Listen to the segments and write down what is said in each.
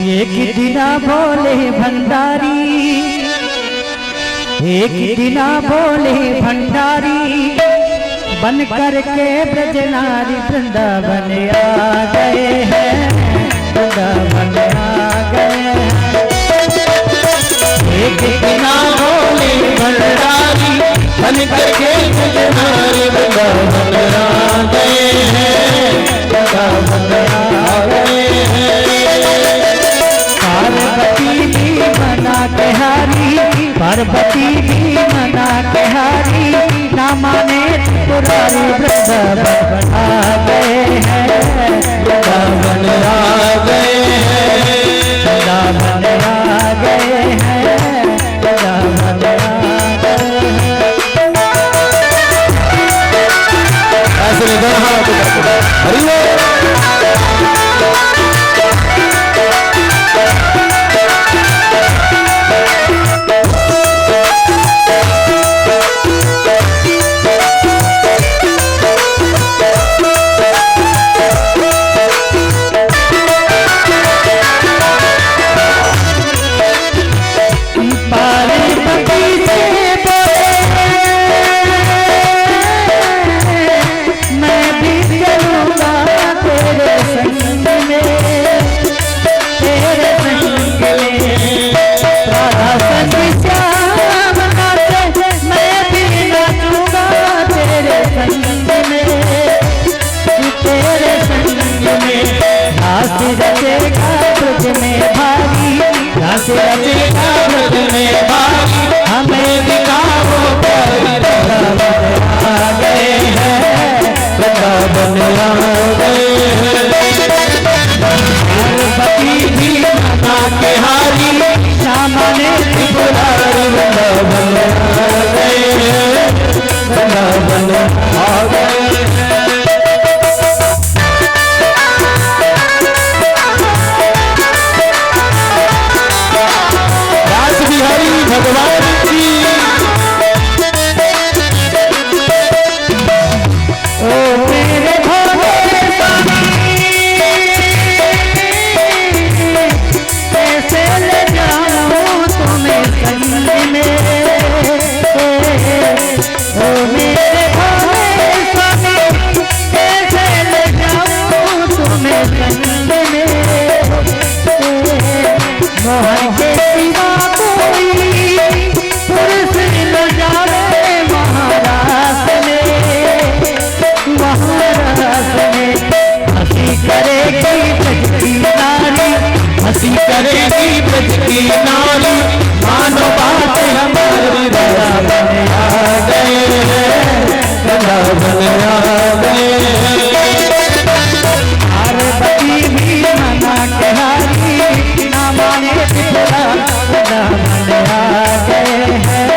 एक दिना बोले भंडारी, एक दिना बोले भंडारी, बन करके ब्रजनारी वृंदावन आ गए हैं, वृंदावन आ गए हैं। एक दिना बोले भंडारी, बन करके ब्रजनारी वृंदावन आ गए हैं, वृंदावन आ गए हैं। पार्वती भी मना के हारी, पार्वती भी मना के हारी, ना माने त्रिपुरारी वृंदावन आ गए हैं, वृंदावन आ गए हैं, वृंदावन आ गए हैं, वृंदावन आ गए हैं। ऐसे हरि हमें दिखाओ वृंदावन आ गए हैं, वृंदावन आ गए हैं। पार्वती भी मना के हारी, सामने त्रिपुरारी वृंदावन आ गए हैं, वृंदावन आ गए हैं। भगवान की ओ मेरे भोले स्वामी, कैसे ले जाऊं तुम्हें संग में, ओ मेरे भोले स्वामी, कैसे ले जाऊं तुम्हें संग में, मोहन के सिवा हंसी करेगी ब्रज की नारी, मानो बात हमारी वृंदावन आ गए हैं, वृंदावन आ गए हैं। पार्वती भी मना के हारी, ना माने त्रिपुरा वृंदावन आ गए हैं,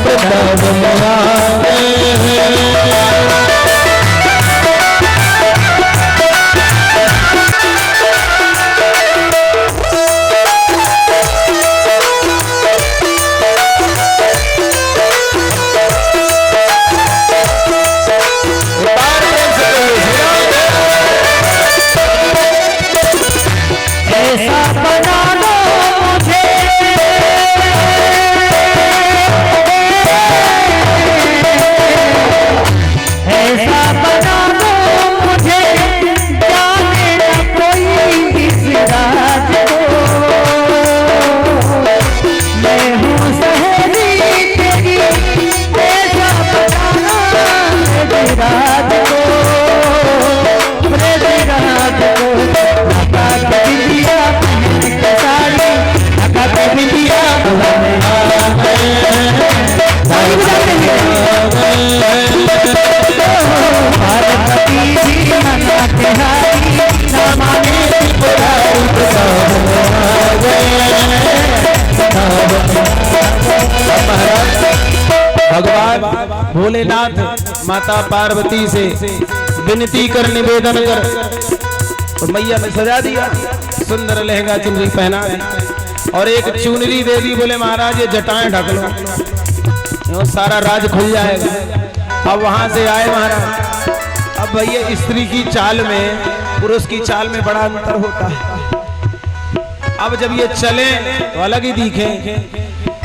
वृंदावन आ गए हैं। ऐसा बना दो मुझे, ऐसा बना दो मुझे, जाने न कोई इस राज को, मैं हूँ सहेली तेरी, ऐसा बनाना मेरे राज को, मेरे राज को। भगवान भोलेनाथ माता पार्वती से विनती कर, निवेदन कर, तो मैया ने सजा दिया, सुंदर लहंगा चुनरी पहना और एक चुनरी दे दी। बोले महाराज ये जटाएं ढक लो, सारा राज खुल जाएगा। अब वहां से आए महाराज, अब भैया स्त्री की चाल में पुरुष की चाल में बड़ा अंतर होता है। अब जब ये चले तो अलग ही दिखे।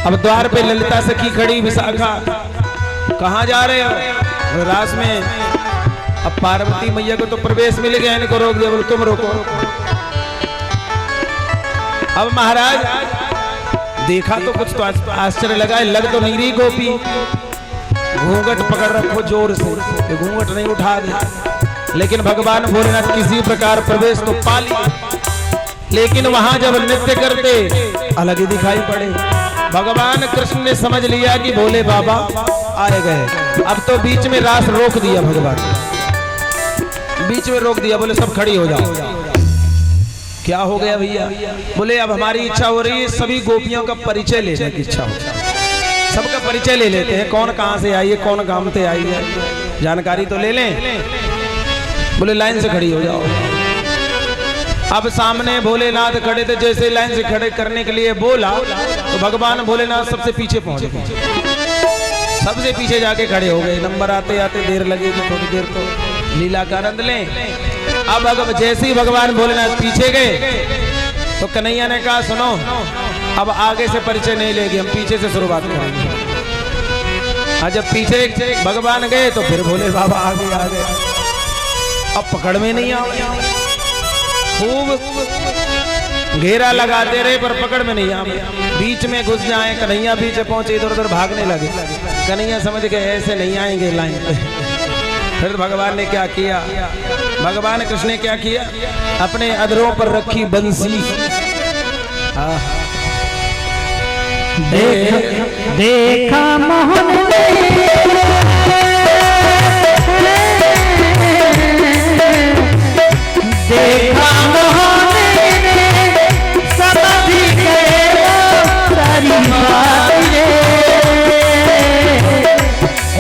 अब द्वार पे ललिता सखी खड़ी, विशाखा कहाँ जा रहे हो? रास में। अब पार्वती मैया को तो प्रवेश मिल गया, इनको रोक दिया, बोले तुम रोको। अब महाराज देखा तो कुछ तो आश्चर्य लगा, लग तो नहीं रही गोपी, घूंघट पकड़ रखो जोर से, घूंघट नहीं उठा दे। लेकिन भगवान भोलेनाथ किसी प्रकार प्रवेश तो पा लिया, लेकिन वहां जब नृत्य करते अलग ही दिखाई पड़े। भगवान कृष्ण ने समझ लिया कि भोले बाबा आए गए। अब तो बीच में रास रोक दिया, भगवान बीच में रोक दिया, बोले सब खड़ी हो जाओ। क्या हो गया भैया? बोले अब हमारी इच्छा हो रही है, सभी गोपियों का परिचय लेने की इच्छा हो, सबका परिचय ले लेते हैं, कौन कहां से आई है, कौन गांव से आई है, जानकारी तो ले लें। बोले लाइन से खड़ी हो जाओ। अब सामने भोलेनाथ खड़े थे, जैसे लाइन से खड़े करने के लिए बोला तो भगवान भोलेनाथ सबसे पीछे पहुंच गए, सबसे पीछे जाके खड़े हो गए। नंबर आते आते देर लगेगी, थोड़ी देर तो लीला का आनंद लें। अब अगर जैसे ही भगवान भोलेनाथ पीछे गए तो कन्हैया ने कहा सुनो, अब आगे से परिचय नहीं लेंगे, हम पीछे से शुरुआत करेंगे। और जब पीछे भगवान गए तो फिर भोले बाबा आगे आ गए। अब पकड़ में नहीं आ, खूब घेरा लगाते रहे पर पकड़ में नहीं आ, बीच में घुस जाए। कन्हैया बीच पहुंचे, इधर उधर भागने लगे। कन्हैया समझ गए ऐसे नहीं आएंगे लाइन पे। फिर भगवान ने क्या किया, भगवान कृष्ण ने क्या किया, अपने अधरों पर रखी बंसी, देखा मोहन देखा मोहन समझ गए सारी बात रे,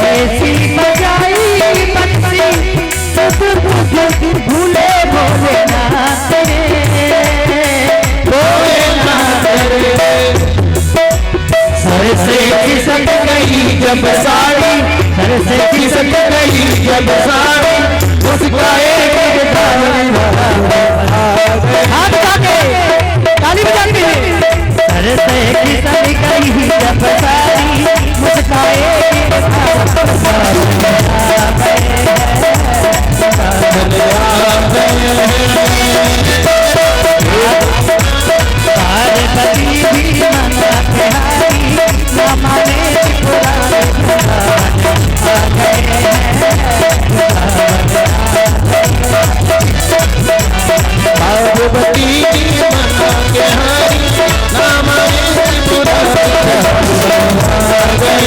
ऐसी बजाई बंसी भूले भोलेनाथ रे, भोलेनाथ रे। सर से खिसक गई जब साड़ी, सर से खिसक गई जब साड़ी, उसका एक हाथ उठा के ताली बजा के, सर से खिसक गई जब साड़ी, उसका एक पार्वती भी मना प्यारी, न माने पुराने आ गए। पार्वती मना के हारी, न माने पुराने आ गए।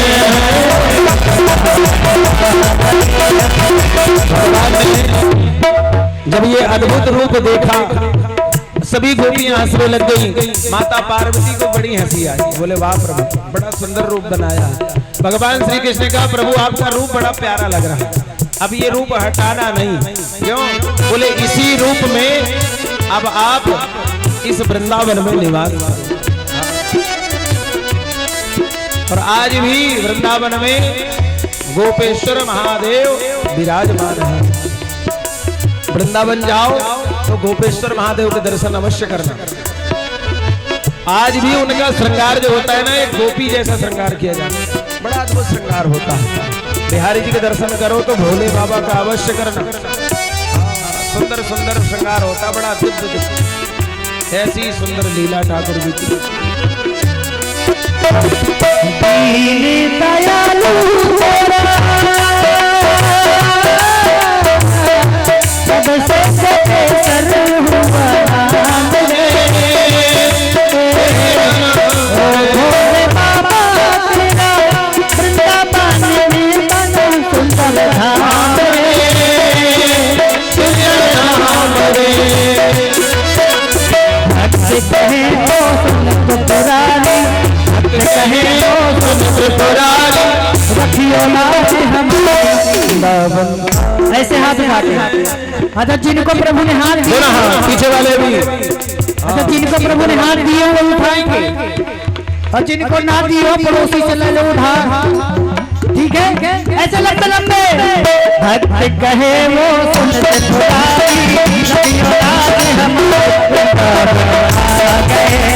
जब ये अद्भुत रूप देखा सभी गोपियां हंसने लग गई। माता पार्वती को बड़ी हंसी आई, बोले वाह प्रभु, बड़ा सुंदर रूप बनाया। भगवान श्री कृष्ण ने कहा प्रभु आपका रूप बड़ा प्यारा लग रहा है, अब ये रूप हटाना नहीं। क्यों? बोले इसी रूप में अब आप इस वृंदावन में निवास करो। और आज भी वृंदावन में गोपेश्वर महादेव विराजमान है। वृंदावन जाओ तो गोपेश्वर महादेव के दर्शन अवश्य करना। आज भी उनका श्रृंगार जो होता है ना, एक गोपी जैसा श्रृंगार किया जाता है, बड़ा अद्भुत श्रृंगार होता है। बिहारी जी के दर्शन करो तो भोले बाबा का अवश्य करना, सुंदर सुंदर श्रृंगार होता, बड़ा अद्भुत। ऐसी सुंदर लीला ठाकुर जी की। ऐसे हाथ उठाते। अच्छा जिनको प्रभु ने हाथ दिए, पीछे वाले भी, अच्छा जिनको प्रभु ने हाथ दिए वो उठाएंगे, और जिनको ना दिए पड़ोसी से ले लो उठा। ठीक है, ऐसे लगते लंबे भक्त कहे वो सुनते पुरानी, हम आ गए।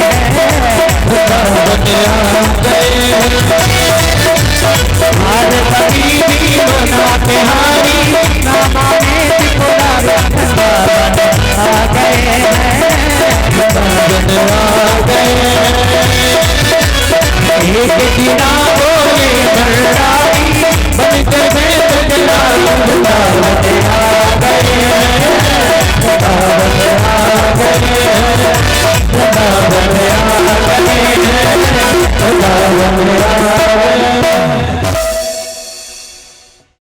बिना बोले बरदारी बनकर मैं बजरा वृंदावन आए।